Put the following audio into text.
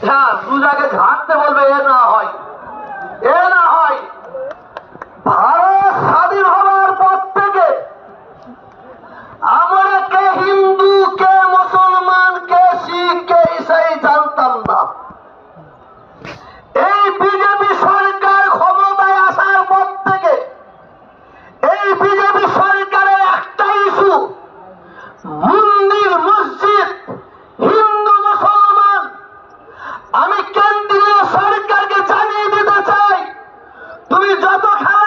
হ্যাঁ, সুজাকে ঝাড়তে বলবে, এ না হয়। ভারত স্বাধীন হওয়ার পর থেকে আমরা কে হিন্দু, কে মুসলমান, কে শিখ, কে ইসাই জানতাম না। এই বিজেপি সরকার ক্ষমতায় আসার পর থেকে এই বিজেপি সরকারের একটা ইস্যু, মন্দির মসজিদ, হিন্দু মুসলমান। আমি কেন্দ্রীয় সরকারকে জানিয়ে দিতে চাই, তুমি যত খেলা